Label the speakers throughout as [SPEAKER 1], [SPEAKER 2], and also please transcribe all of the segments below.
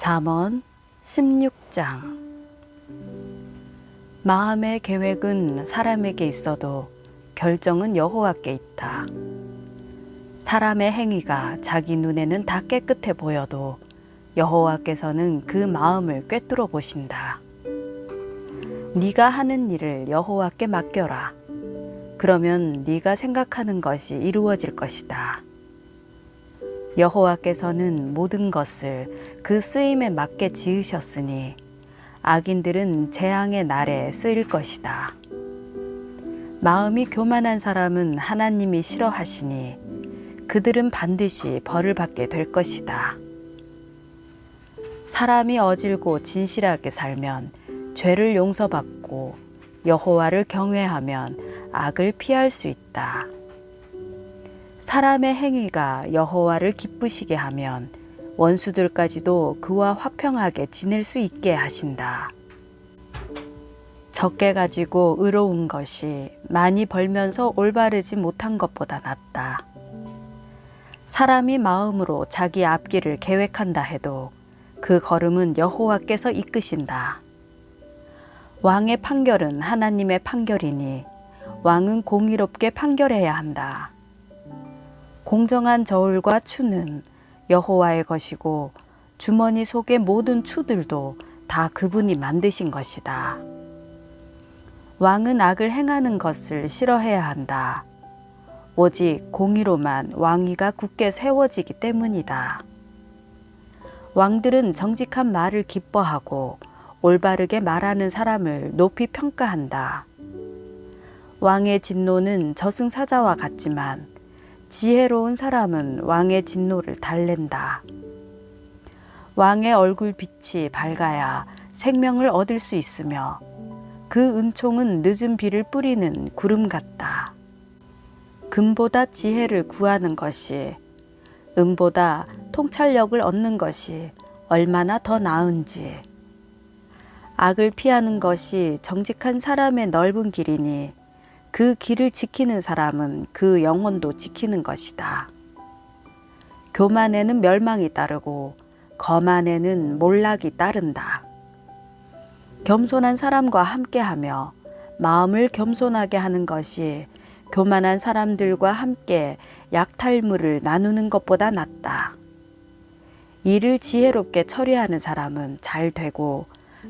[SPEAKER 1] 잠언 16장. 마음의 계획은 사람에게 있어도 결정은 여호와께 있다. 사람의 행위가 자기 눈에는 다 깨끗해 보여도 여호와께서는 그 마음을 꿰뚫어 보신다. 네가 하는 일을 여호와께 맡겨라. 그러면 네가 생각하는 것이 이루어질 것이다. 여호와께서는 모든 것을 그 쓰임에 맞게 지으셨으니 악인들은 재앙의 날에 쓰일 것이다. 마음이 교만한 사람은 하나님이 싫어하시니 그들은 반드시 벌을 받게 될 것이다. 사람이 어질고 진실하게 살면 죄를 용서받고 여호와를 경외하면 악을 피할 수 있다. 사람의 행위가 여호와를 기쁘시게 하면 원수들까지도 그와 화평하게 지낼 수 있게 하신다. 적게 가지고 의로운 것이 많이 벌면서 올바르지 못한 것보다 낫다. 사람이 마음으로 자기 앞길을 계획한다 해도 그 걸음은 여호와께서 이끄신다. 왕의 판결은 하나님의 판결이니 왕은 공의롭게 판결해야 한다. 공정한 저울과 추는 여호와의 것이고 주머니 속의 모든 추들도 다 그분이 만드신 것이다. 왕은 악을 행하는 것을 싫어해야 한다. 오직 공의로만 왕위가 굳게 세워지기 때문이다. 왕들은 정직한 말을 기뻐하고 올바르게 말하는 사람을 높이 평가한다. 왕의 진노는 저승사자와 같지만 지혜로운 사람은 왕의 진노를 달랜다. 왕의 얼굴 빛이 밝아야 생명을 얻을 수 있으며 그 은총은 늦은 비를 뿌리는 구름 같다. 금보다 지혜를 구하는 것이 은보다 통찰력을 얻는 것이 얼마나 더 나은지. 악을 피하는 것이 정직한 사람의 넓은 길이니 그 길을 지키는 사람은 그 영혼도 지키는 것이다. 교만에는 멸망이 따르고 거만에는 몰락이 따른다. 겸손한 사람과 함께하며 마음을 겸손하게 하는 것이 교만한 사람들과 함께 약탈물을 나누는 것보다 낫다. 일을 지혜롭게 처리하는 사람은 잘 되고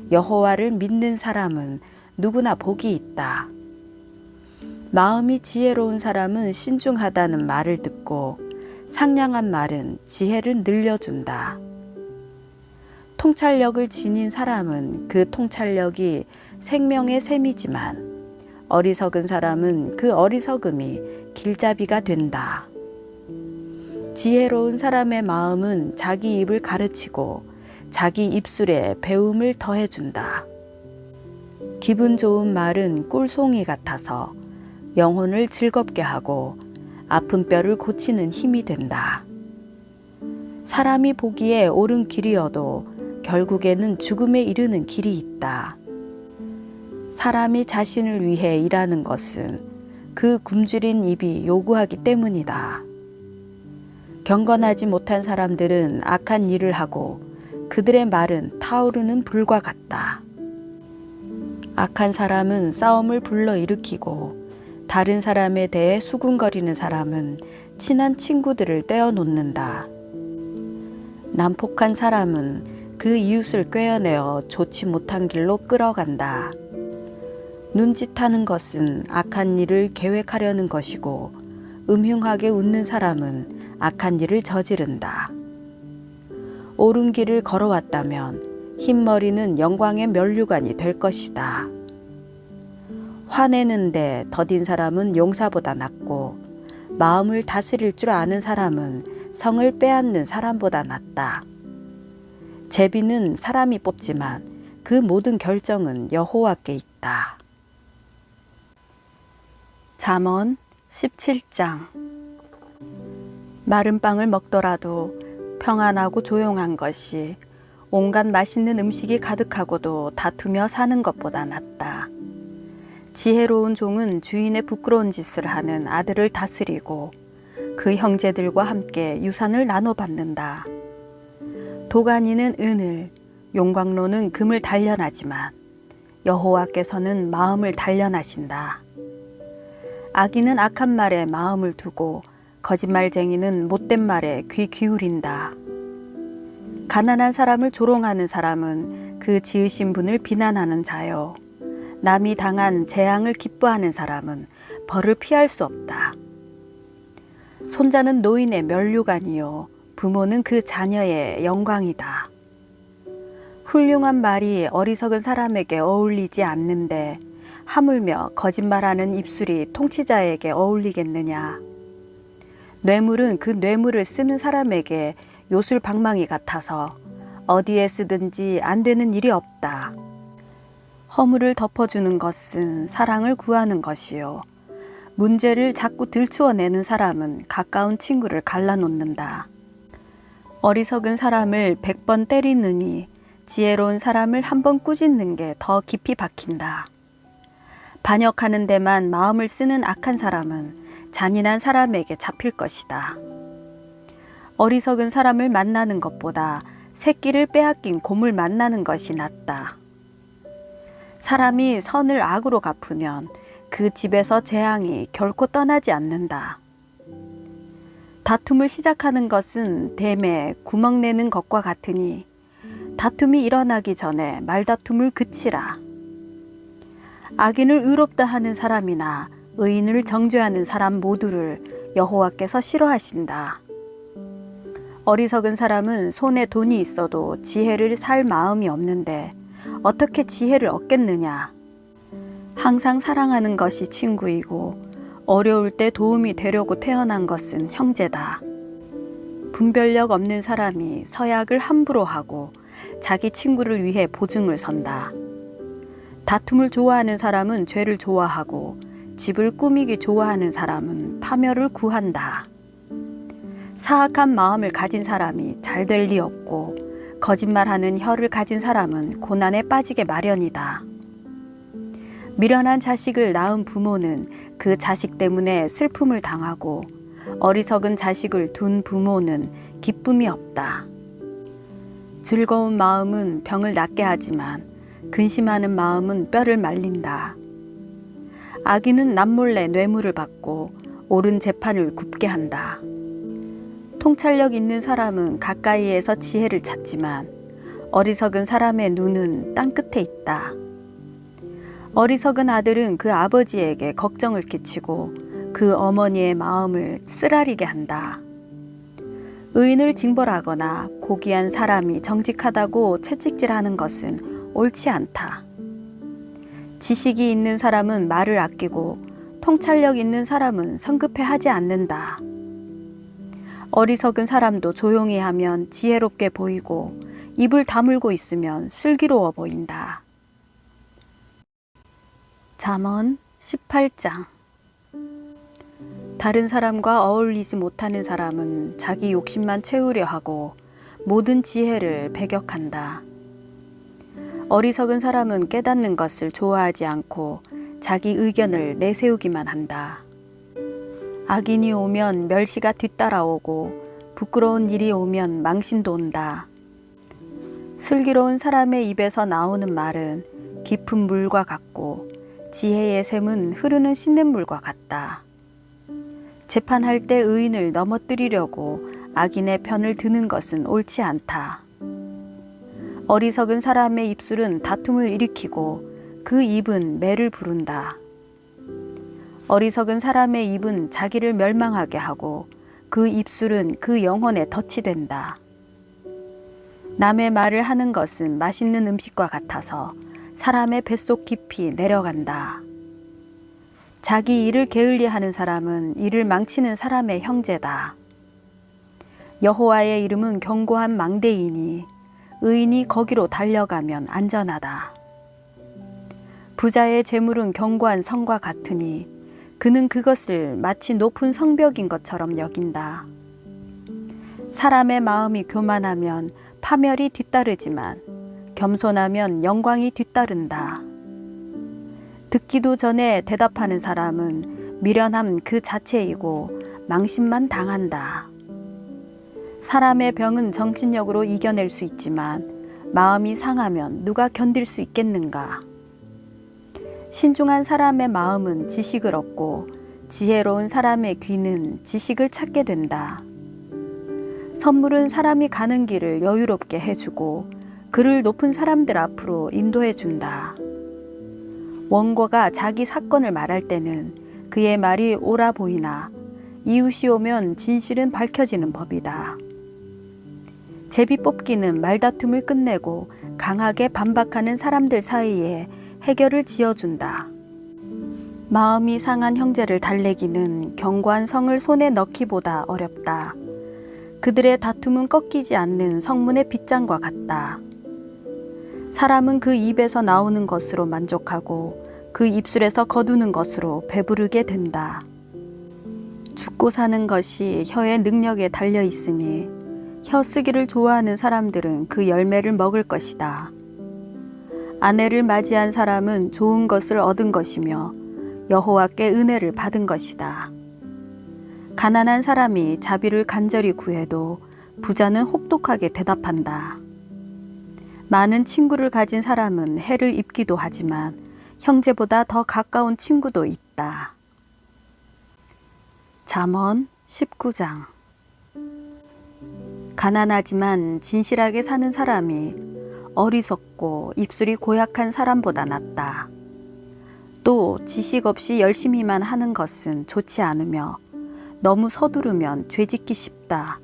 [SPEAKER 1] 여호와를 믿는 사람은 누구나 복이 있다. 마음이 지혜로운 사람은 신중하다는 말을 듣고 상냥한 말은 지혜를 늘려준다. 통찰력을 지닌 사람은 그 통찰력이 생명의 샘이지만 어리석은 사람은 그 어리석음이 길잡이가 된다. 지혜로운 사람의 마음은 자기 입을 가르치고 자기 입술에 배움을 더해준다. 기분 좋은 말은 꿀송이 같아서 영혼을 즐겁게 하고 아픈 뼈를 고치는 힘이 된다. 사람이 보기에 옳은 길이어도 결국에는 죽음에 이르는 길이 있다. 사람이 자신을 위해 일하는 것은 그 굶주린 입이 요구하기 때문이다. 경건하지 못한 사람들은 악한 일을 하고 그들의 말은 타오르는 불과 같다. 악한 사람은 싸움을 불러일으키고 다른 사람에 대해 수군거리는 사람은 친한 친구들을 떼어놓는다. 난폭한 사람은 그 이웃을 꿰어내어 좋지 못한 길로 끌어간다. 눈짓하는 것은 악한 일을 계획하려는 것이고 음흉하게 웃는 사람은 악한 일을 저지른다. 옳은 길을 걸어왔다면 흰머리는 영광의 면류관이 될 것이다. 화내는데 더딘 사람은 용사보다 낫고 마음을 다스릴 줄 아는 사람은 성을 빼앗는 사람보다 낫다. 제비는 사람이 뽑지만 그 모든 결정은 여호와께 있다. 잠언 17장. 마른 빵을 먹더라도 평안하고 조용한 것이 온갖 맛있는 음식이 가득하고도 다투며 사는 것보다 낫다. 지혜로운 종은 주인의 부끄러운 짓을 하는 아들을 다스리고 그 형제들과 함께 유산을 나눠 받는다. 도가니는 은을, 용광로는 금을 단련하지만 여호와께서는 마음을 단련하신다. 악인은 악한 말에 마음을 두고 거짓말쟁이는 못된 말에 귀 기울인다. 가난한 사람을 조롱하는 사람은 그 지으신 분을 비난하는 자요. 남이 당한 재앙을 기뻐하는 사람은 벌을 피할 수 없다. 손자는 노인의 면류관이요 부모는 그 자녀의 영광이다. 훌륭한 말이 어리석은 사람에게 어울리지 않는데 하물며 거짓말하는 입술이 통치자에게 어울리겠느냐. 뇌물은 그 뇌물을 쓰는 사람에게 요술방망이 같아서 어디에 쓰든지 안 되는 일이 없다. 허물을 덮어주는 것은 사랑을 구하는 것이요. 문제를 자꾸 들추어내는 사람은 가까운 친구를 갈라놓는다. 어리석은 사람을 100번 때리느니 지혜로운 사람을 한 번 꾸짖는 게 더 깊이 박힌다. 반역하는 데만 마음을 쓰는 악한 사람은 잔인한 사람에게 잡힐 것이다. 어리석은 사람을 만나는 것보다 새끼를 빼앗긴 곰을 만나는 것이 낫다. 사람이 선을 악으로 갚으면 그 집에서 재앙이 결코 떠나지 않는다. 다툼을 시작하는 것은 댐에 구멍 내는 것과 같으니 다툼이 일어나기 전에 말다툼을 그치라. 악인을 의롭다 하는 사람이나 의인을 정죄하는 사람 모두를 여호와께서 싫어하신다. 어리석은 사람은 손에 돈이 있어도 지혜를 살 마음이 없는데 어떻게 지혜를 얻겠느냐. 항상 사랑하는 것이 친구이고 어려울 때 도움이 되려고 태어난 것은 형제다. 분별력 없는 사람이 서약을 함부로 하고 자기 친구를 위해 보증을 선다. 다툼을 좋아하는 사람은 죄를 좋아하고 집을 꾸미기 좋아하는 사람은 파멸을 구한다. 사악한 마음을 가진 사람이 잘 될 리 없고 거짓말하는 혀를 가진 사람은 고난에 빠지게 마련이다. 미련한 자식을 낳은 부모는 그 자식 때문에 슬픔을 당하고 어리석은 자식을 둔 부모는 기쁨이 없다. 즐거운 마음은 병을 낫게 하지만 근심하는 마음은 뼈를 말린다. 악인은 남몰래 뇌물을 받고 옳은 재판을 굽게 한다. 통찰력 있는 사람은 가까이에서 지혜를 찾지만 어리석은 사람의 눈은 땅끝에 있다. 어리석은 아들은 그 아버지에게 걱정을 끼치고 그 어머니의 마음을 쓰라리게 한다. 의인을 징벌하거나 고귀한 사람이 정직하다고 채찍질하는 것은 옳지 않다. 지식이 있는 사람은 말을 아끼고 통찰력 있는 사람은 성급해하지 않는다. 어리석은 사람도 조용히 하면 지혜롭게 보이고 입을 다물고 있으면 슬기로워 보인다. 잠언 18장. 다른 사람과 어울리지 못하는 사람은 자기 욕심만 채우려 하고 모든 지혜를 배격한다. 어리석은 사람은 깨닫는 것을 좋아하지 않고 자기 의견을 내세우기만 한다. 악인이 오면 멸시가 뒤따라오고 부끄러운 일이 오면 망신도 온다. 슬기로운 사람의 입에서 나오는 말은 깊은 물과 같고 지혜의 샘은 흐르는 씻는물과 같다. 재판할 때 의인을 넘어뜨리려고 악인의 편을 드는 것은 옳지 않다. 어리석은 사람의 입술은 다툼을 일으키고 그 입은 매를 부른다. 어리석은 사람의 입은 자기를 멸망하게 하고 그 입술은 그 영혼에 덫이 된다. 남의 말을 하는 것은 맛있는 음식과 같아서 사람의 뱃속 깊이 내려간다. 자기 일을 게을리하는 사람은 일을 망치는 사람의 형제다. 여호와의 이름은 견고한 망대이니 의인이 거기로 달려가면 안전하다. 부자의 재물은 견고한 성과 같으니 그는 그것을 마치 높은 성벽인 것처럼 여긴다. 사람의 마음이 교만하면 파멸이 뒤따르지만 겸손하면 영광이 뒤따른다. 듣기도 전에 대답하는 사람은 미련함 그 자체이고 망신만 당한다. 사람의 병은 정신력으로 이겨낼 수 있지만 마음이 상하면 누가 견딜 수 있겠는가? 신중한 사람의 마음은 지식을 얻고 지혜로운 사람의 귀는 지식을 찾게 된다. 선물은 사람이 가는 길을 여유롭게 해주고 그를 높은 사람들 앞으로 인도해준다. 원고가 자기 사건을 말할 때는 그의 말이 옳아 보이나 이웃이 오면 진실은 밝혀지는 법이다. 제비 뽑기는 말다툼을 끝내고 강하게 반박하는 사람들 사이에 해결을 지어준다. 마음이 상한 형제를 달래기는 견고한 성을 손에 넣기보다 어렵다. 그들의 다툼은 꺾이지 않는 성문의 빗장과 같다. 사람은 그 입에서 나오는 것으로 만족하고 그 입술에서 거두는 것으로 배부르게 된다. 죽고 사는 것이 혀의 능력에 달려 있으니 혀 쓰기를 좋아하는 사람들은 그 열매를 먹을 것이다. 아내를 맞이한 사람은 좋은 것을 얻은 것이며 여호와께 은혜를 받은 것이다. 가난한 사람이 자비를 간절히 구해도 부자는 혹독하게 대답한다. 많은 친구를 가진 사람은 해를 입기도 하지만 형제보다 더 가까운 친구도 있다. 잠언 19장. 가난하지만 진실하게 사는 사람이 어리석고 입술이 고약한 사람보다 낫다. 또 지식 없이 열심히만 하는 것은 좋지 않으며 너무 서두르면 죄짓기 쉽다.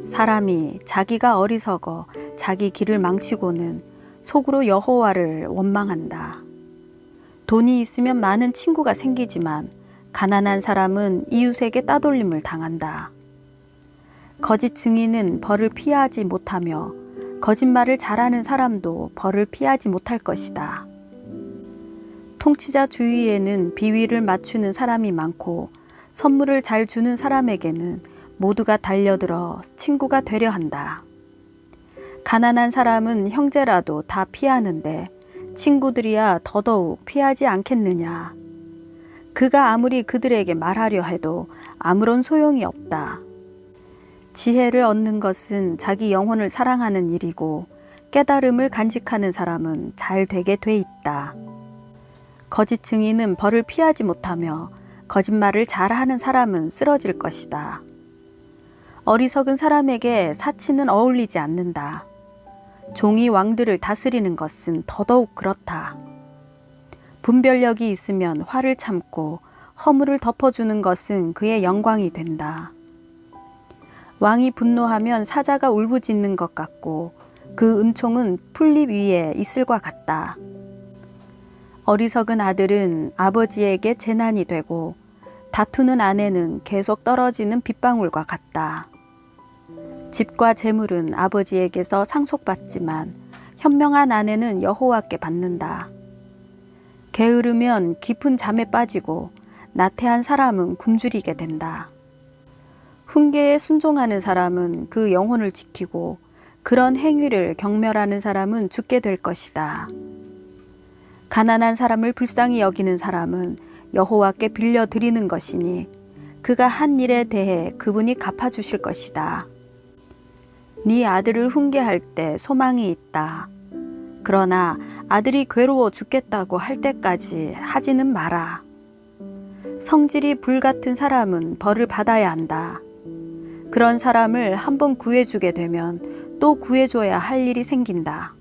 [SPEAKER 1] 사람이 자기가 어리석어 자기 길을 망치고는 속으로 여호와를 원망한다. 돈이 있으면 많은 친구가 생기지만 가난한 사람은 이웃에게 따돌림을 당한다. 거짓 증인은 벌을 피하지 못하며 거짓말을 잘하는 사람도 벌을 피하지 못할 것이다. 통치자 주위에는 비위를 맞추는 사람이 많고 선물을 잘 주는 사람에게는 모두가 달려들어 친구가 되려 한다. 가난한 사람은 형제라도 다 피하는데 친구들이야 더더욱 피하지 않겠느냐. 그가 아무리 그들에게 말하려 해도 아무런 소용이 없다. 지혜를 얻는 것은 자기 영혼을 사랑하는 일이고 깨달음을 간직하는 사람은 잘 되게 돼 있다. 거짓 증인은 벌을 피하지 못하며 거짓말을 잘하는 사람은 쓰러질 것이다. 어리석은 사람에게 사치는 어울리지 않는다. 종이 왕들을 다스리는 것은 더더욱 그렇다. 분별력이 있으면 화를 참고 허물을 덮어주는 것은 그의 영광이 된다. 왕이 분노하면 사자가 울부짖는 것 같고 그 은총은 풀잎 위에 이슬과 같다. 어리석은 아들은 아버지에게 재난이 되고 다투는 아내는 계속 떨어지는 빗방울과 같다. 집과 재물은 아버지에게서 상속받지만 현명한 아내는 여호와께 받는다. 게으르면 깊은 잠에 빠지고 나태한 사람은 굶주리게 된다. 훈계에 순종하는 사람은 그 영혼을 지키고 그런 행위를 경멸하는 사람은 죽게 될 것이다. 가난한 사람을 불쌍히 여기는 사람은 여호와께 빌려드리는 것이니 그가 한 일에 대해 그분이 갚아주실 것이다. 네 아들을 훈계할 때 소망이 있다. 그러나 아들이 괴로워 죽겠다고 할 때까지 하지는 마라. 성질이 불같은 사람은 벌을 받아야 한다. 그런 사람을 한번 구해주게 되면 또 구해줘야 할 일이 생긴다.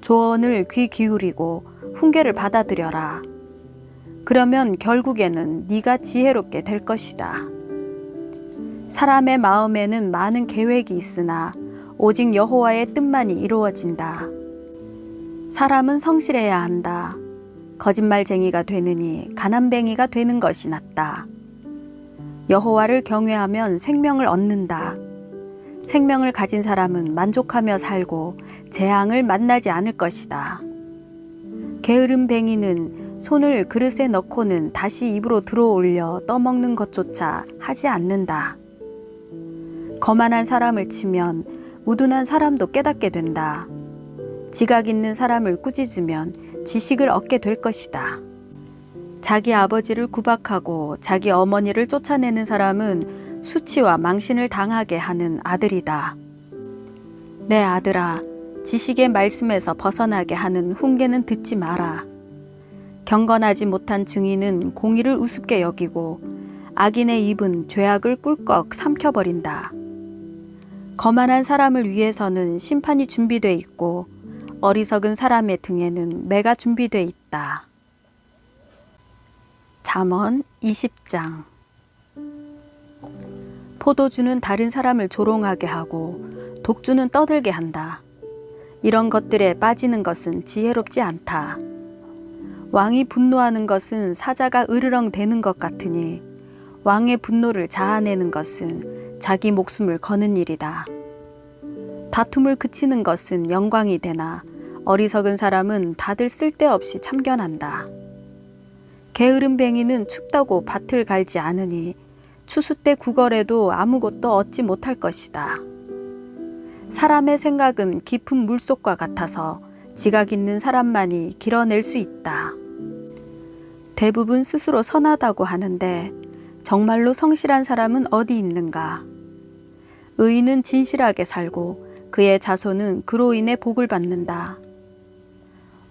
[SPEAKER 1] 조언을 귀 기울이고 훈계를 받아들여라. 그러면 결국에는 네가 지혜롭게 될 것이다. 사람의 마음에는 많은 계획이 있으나 오직 여호와의 뜻만이 이루어진다. 사람은 성실해야 한다. 거짓말쟁이가 되느니 가난뱅이가 되는 것이 낫다. 여호와를 경외하면 생명을 얻는다. 생명을 가진 사람은 만족하며 살고 재앙을 만나지 않을 것이다. 게으른 뱅이는 손을 그릇에 넣고는 다시 입으로 들어올려 떠먹는 것조차 하지 않는다. 거만한 사람을 치면 우둔한 사람도 깨닫게 된다. 지각 있는 사람을 꾸짖으면 지식을 얻게 될 것이다. 자기 아버지를 구박하고 자기 어머니를 쫓아내는 사람은 수치와 망신을 당하게 하는 아들이다. 내 아들아, 지식의 말씀에서 벗어나게 하는 훈계는 듣지 마라. 경건하지 못한 증인은 공의를 우습게 여기고 악인의 입은 죄악을 꿀꺽 삼켜버린다. 거만한 사람을 위해서는 심판이 준비돼 있고 어리석은 사람의 등에는 매가 준비돼 있다. 잠언 20장. 포도주는 다른 사람을 조롱하게 하고 독주는 떠들게 한다. 이런 것들에 빠지는 것은 지혜롭지 않다. 왕이 분노하는 것은 사자가 으르렁대는 것 같으니 왕의 분노를 자아내는 것은 자기 목숨을 거는 일이다. 다툼을 그치는 것은 영광이 되나 어리석은 사람은 다들 쓸데없이 참견한다. 게으름뱅이는 춥다고 밭을 갈지 않으니 추수 때 구걸해도 아무것도 얻지 못할 것이다. 사람의 생각은 깊은 물속과 같아서 지각 있는 사람만이 길어낼 수 있다. 대부분 스스로 선하다고 하는데 정말로 성실한 사람은 어디 있는가? 의인은 진실하게 살고 그의 자손은 그로 인해 복을 받는다.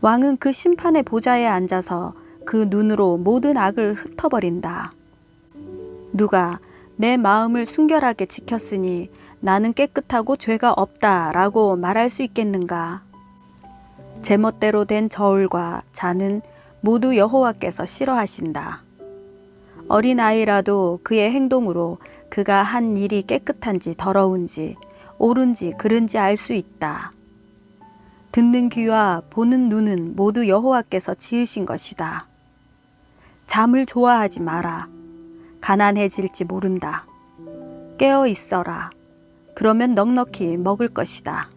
[SPEAKER 1] 왕은 그 심판의 보좌에 앉아서 그 눈으로 모든 악을 흩어버린다. 누가 내 마음을 순결하게 지켰으니 나는 깨끗하고 죄가 없다라고 말할 수 있겠는가? 제멋대로 된 저울과 잔은 모두 여호와께서 싫어하신다. 어린아이라도 그의 행동으로 그가 한 일이 깨끗한지 더러운지 옳은지 그른지 알 수 있다. 듣는 귀와 보는 눈은 모두 여호와께서 지으신 것이다. 잠을 좋아하지 마라. 가난해질지 모른다. 깨어 있어라. 그러면 넉넉히 먹을 것이다.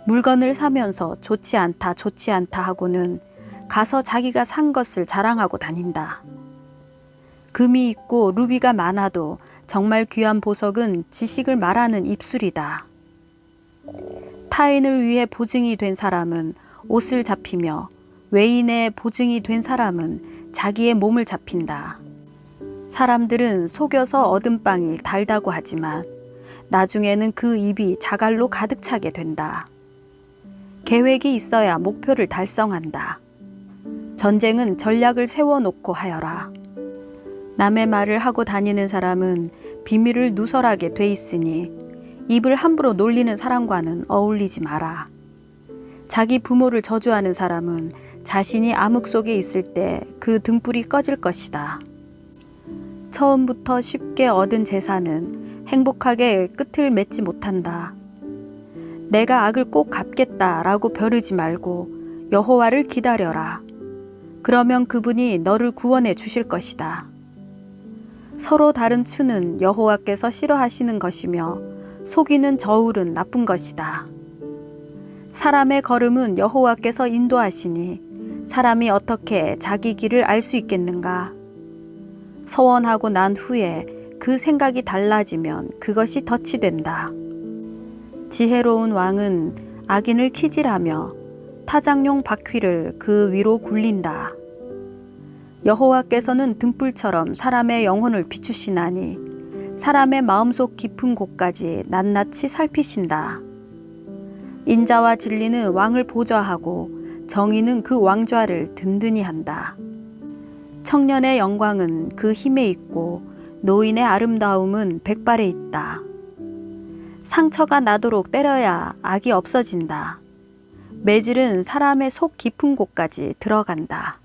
[SPEAKER 1] 물건을 사면서 좋지 않다 하고는 가서 자기가 산 것을 자랑하고 다닌다. 금이 있고 루비가 많아도 정말 귀한 보석은 지식을 말하는 입술이다. 타인을 위해 보증이 된 사람은 옷을 잡히며 외인의 보증이 된 사람은 자기의 몸을 잡힌다. 사람들은 속여서 얻은 빵이 달다고 하지만 나중에는 그 입이 자갈로 가득 차게 된다. 계획이 있어야 목표를 달성한다. 전쟁은 전략을 세워놓고 하여라. 남의 말을 하고 다니는 사람은 비밀을 누설하게 돼 있으니 입을 함부로 놀리는 사람과는 어울리지 마라. 자기 부모를 저주하는 사람은 자신이 암흑 속에 있을 때 그 등불이 꺼질 것이다. 처음부터 쉽게 얻은 재산은 행복하게 끝을 맺지 못한다. 내가 악을 꼭 갚겠다라고 벼르지 말고 여호와를 기다려라. 그러면 그분이 너를 구원해 주실 것이다. 서로 다른 추는 여호와께서 싫어하시는 것이며 속이는 저울은 나쁜 것이다. 사람의 걸음은 여호와께서 인도하시니 사람이 어떻게 자기 길을 알 수 있겠는가? 서원하고 난 후에 그 생각이 달라지면 그것이 덫이 된다. 지혜로운 왕은 악인을 키질하며 타작용 바퀴를 그 위로 굴린다. 여호와께서는 등불처럼 사람의 영혼을 비추시나니 사람의 마음속 깊은 곳까지 낱낱이 살피신다. 인자와 진리는 왕을 보좌하고 정의는 그 왕좌를 든든히 한다. 청년의 영광은 그 힘에 있고 노인의 아름다움은 백발에 있다. 상처가 나도록 때려야 악이 없어진다. 매질은 사람의 속 깊은 곳까지 들어간다.